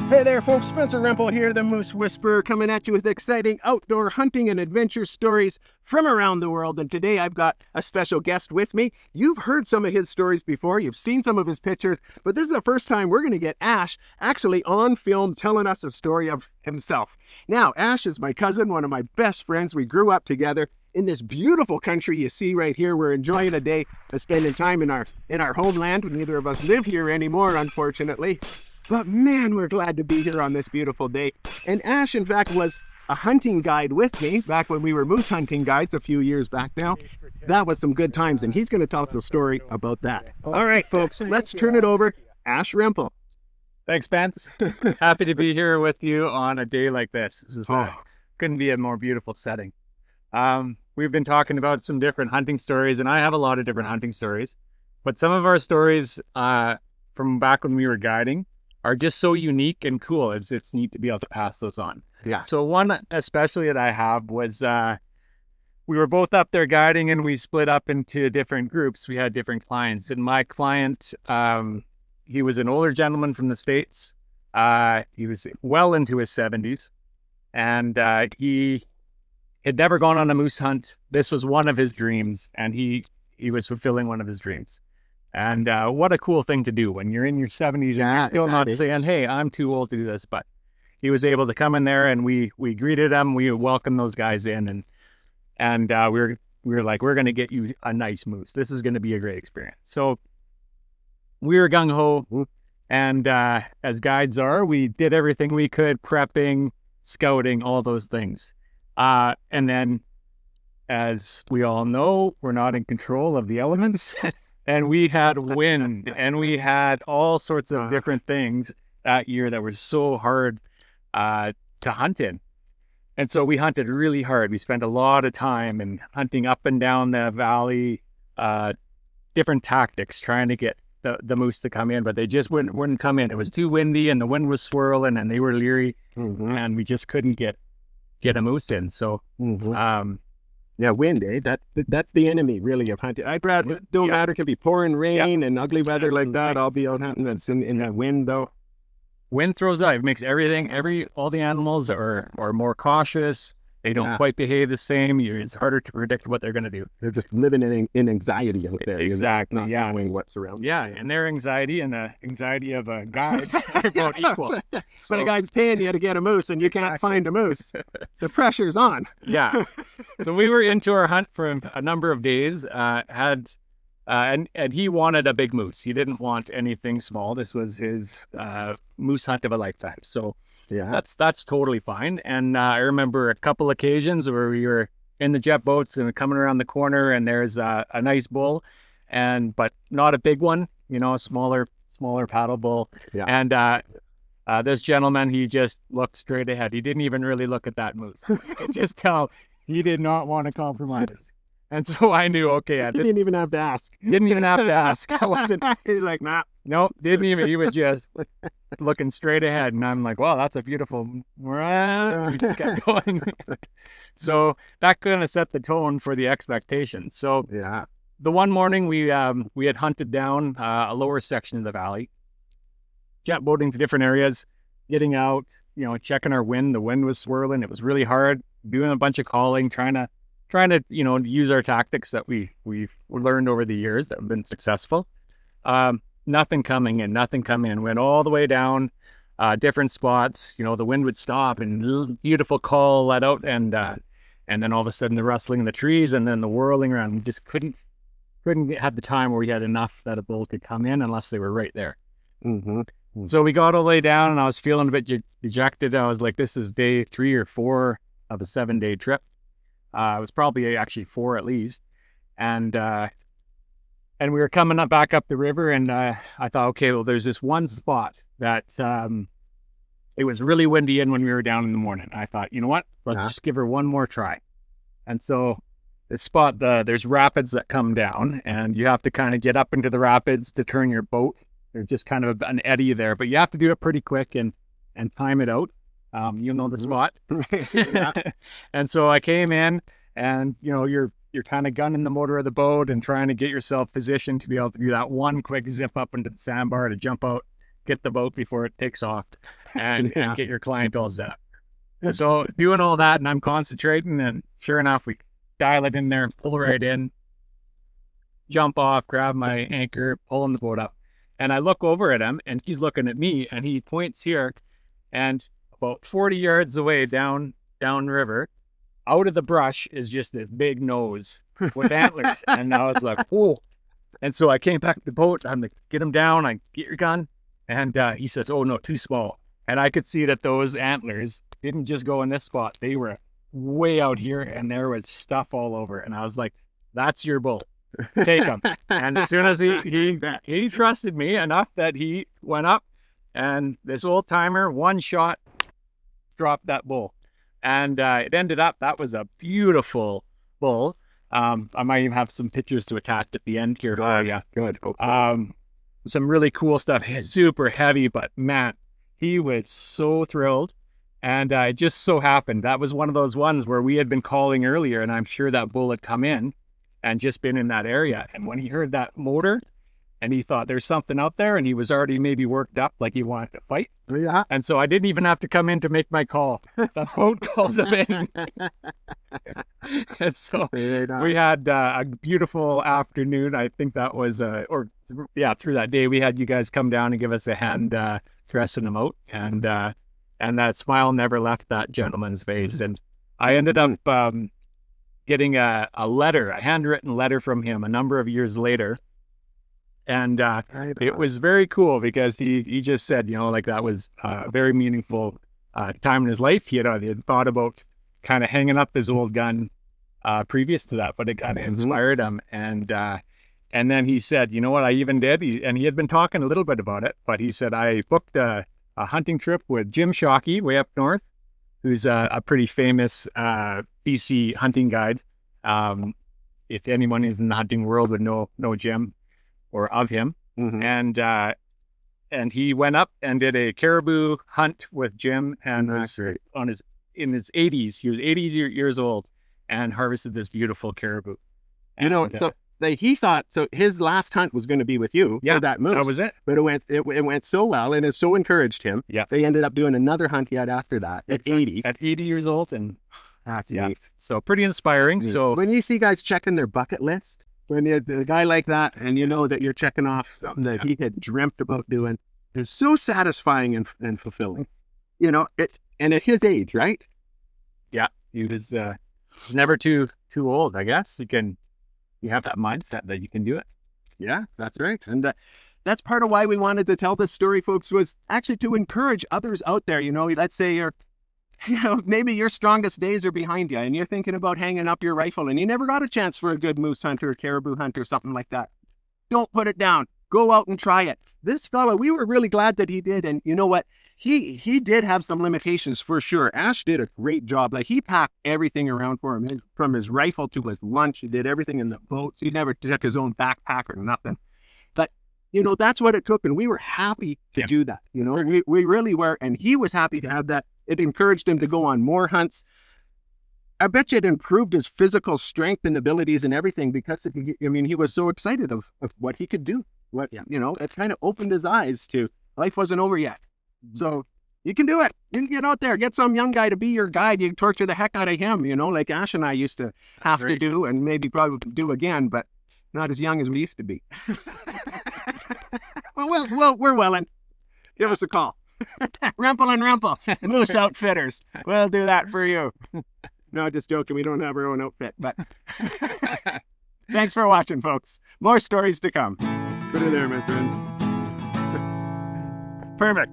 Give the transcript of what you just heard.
Hey there folks, Spencer Rempel here, the Moose Whisperer, coming at you with exciting outdoor hunting and adventure stories from around the world. And today I've got a special guest with me. You've heard some of his stories before, you've seen some of his pictures, but this is the first time we're going to get Ash actually on film telling us a story of himself. Now, Ash is my cousin, one of my best friends. We grew up together in this beautiful country you see right here. We're enjoying a day of spending time in our homeland. Neither of us live here anymore, unfortunately. But man, we're glad to be here on this beautiful day. And Ash, in fact, was a hunting guide with me back when we were moose hunting guides a few years back now. That was some good times, and he's going to tell us a story about that. All right, folks, let's turn it over. Ash Rempel. Thanks, Spence. Happy to be here with you on a day like this. This is couldn't be a more beautiful setting. We've been talking about some different hunting stories, and I have a lot of different hunting stories. But some of our stories from back when we were guiding are just so unique and cool. It's neat to be able to pass those on. Yeah. So one especially that I have was we were both up there guiding, and we split up into different groups. We had different clients, and my client, he was an older gentleman from the States. He was well into his 70s, and he had never gone on a moose hunt. This was one of his dreams, and he was fulfilling one of his dreams. And what a cool thing to do when you're in your 70s and you're still not saying, hey, I'm too old to do this. But he was able to come in there, and we greeted him. We welcomed those guys in, and we were like, we're going to get you a nice moose. This is going to be a great experience. So we were gung-ho, and as guides are, we did everything we could, prepping, scouting, all those things. And then, as we all know, we're not in control of the elements. And we had wind, and we had all sorts of different things that year that were so hard to hunt in. And so we hunted really hard. We spent a lot of time in hunting up and down the valley, different tactics, trying to get the moose to come in, but they just wouldn't come in. It was too windy, and the wind was swirling, and they were leery, and we just couldn't get a moose in. So, yeah, wind, eh? That's the enemy, really, of hunting. I'd rather, it don't matter, it can be pouring rain and ugly weather like that. I'll be out hunting. It's in that wind, though. Wind throws out. It makes everything, all the animals are more cautious. They don't quite behave the same. It's harder to predict what they're going to do. They're just living in anxiety out there. Exactly, not knowing what's around. Yeah, and their anxiety and the anxiety of a guide are about equal. But a guy's paying you to get a moose, and you can't find a moose. The pressure's on. Yeah. So we were into our hunt for a number of days. And he wanted a big moose. He didn't want anything small. This was his moose hunt of a lifetime. So yeah, that's totally fine. And I remember a couple occasions where we were in the jet boats and coming around the corner, and there's a nice bull, but not a big one, a smaller paddle bull. Yeah. And this gentleman, he just looked straight ahead. He didn't even really look at that moose. I could just tell he did not want to compromise. And so I knew, okay. I didn't even have to ask. Didn't even have to ask. I wasn't. He's like, nah. Nope, didn't even. He was just looking straight ahead. And I'm like, wow, that's a beautiful. We just kept going. So that kind of set the tone for the expectations. So yeah, the one morning we had hunted down a lower section of the valley, jet boating to different areas, getting out, checking our wind. The wind was swirling. It was really hard, doing a bunch of calling, trying to use our tactics that we've learned over the years that have been successful. Nothing coming in. Went all the way down, different spots. The wind would stop, and beautiful call let out, and then all of a sudden the rustling in the trees, and then the whirling around. We just couldn't have the time where we had enough that a bull could come in unless they were right there. So we got all the way down, and I was feeling a bit dejected. I was like, this is day 3 or 4 of a 7-day trip. It was probably actually 4 at least. And we were coming back up the river, and I thought, okay, well, there's this one spot that it was really windy in when we were down in the morning. I thought, you know what? Let's just give her one more try. And so this spot, there's rapids that come down, and you have to kind of get up into the rapids to turn your boat. There's just kind of an eddy there, but you have to do it pretty quick and time it out. You know the spot. And so I came in, and you're kind of gunning the motor of the boat and trying to get yourself positioned to be able to do that one quick zip up into the sandbar to jump out, get the boat before it takes off. and get your client all set up. So doing all that, and I'm concentrating, and sure enough, we dial it in there, pull right in, jump off, grab my anchor, pulling the boat up. And I look over at him, and he's looking at me, and he points here, and about 40 yards away downriver, out of the brush is just this big nose with antlers. And I was like, whoa. And so I came back to the boat. I'm like, get him down. I get your gun. And he says, oh, no, too small. And I could see that those antlers didn't just go in this spot. They were way out here, and there was stuff all over. And I was like, that's your bull. Take him. And as soon as he trusted me enough that he went up, and this old timer, one shot, dropped that bull. And it ended up, that was a beautiful bull. I might even have some pictures to attach at the end here. Oh, yeah, good. Some really cool stuff. Super heavy, but man, he was so thrilled. And it just so happened that was one of those ones where we had been calling earlier, and I'm sure that bull had come in and just been in that area. And when he heard that motor, and he thought there's something out there, and he was already maybe worked up, like he wanted to fight. Yeah. And so I didn't even have to come in to make my call. The boat called him in. And so we had a beautiful afternoon. I think that was, through that day, we had you guys come down and give us a hand dressing him out. And that smile never left that gentleman's face. And I ended up getting a letter, a handwritten letter from him a number of years later. And it was very cool because he just said, like that was a very meaningful time in his life. He had thought about kind of hanging up his old gun previous to that, but it kind of inspired him. And then he said, you know what I even did? And he had been talking a little bit about it, but he said, I booked a hunting trip with Jim Shockey way up north, who's a pretty famous BC hunting guide. If anyone is in the hunting world would know Jim or of him. And he went up and did a caribou hunt with Jim, and was in his 80s. He was 80 years old and harvested this beautiful caribou. And, so he thought, so his last hunt was going to be with you for that moose. That was it. But it went so well, and it so encouraged him. Yeah. They ended up doing another hunt yet after that at 80. At 80 years old. And that's neat. So pretty inspiring. So when you see guys checking their bucket list, when you're a guy like that, and you know that you're checking off something that he had dreamt about doing, it's so satisfying and fulfilling. And at his age, right? Yeah, he was never too old, I guess. You have that mindset that you can do it. Yeah, that's right. And that's part of why we wanted to tell this story, folks, was actually to encourage others out there. Let's say maybe your strongest days are behind you, and you're thinking about hanging up your rifle, and you never got a chance for a good moose hunt or a caribou hunt or something like that. Don't put it down. Go out and try it. This fella, we were really glad that he did. And you know what? He did have some limitations for sure. Ash did a great job. Like, he packed everything around for him, from his rifle to his lunch. He did everything in the boats. He never took his own backpack or nothing. But, that's what it took. And we were happy to do that. We really were. And he was happy to have that. It encouraged him to go on more hunts. I bet you it improved his physical strength and abilities and everything because he was so excited of what he could do. It kind of opened his eyes to life wasn't over yet. So you can do it. You can get out there, get some young guy to be your guide. You can torture the heck out of him, like Ash and I used to have to do, and maybe probably do again, but not as young as we used to be. Well, we're willing. Give us a call. Rempel and Rempel, Moose Outfitters. We'll do that for you. No, just joking. We don't have our own outfit, but thanks for watching, folks. More stories to come. Put it there, my friend. Perfect.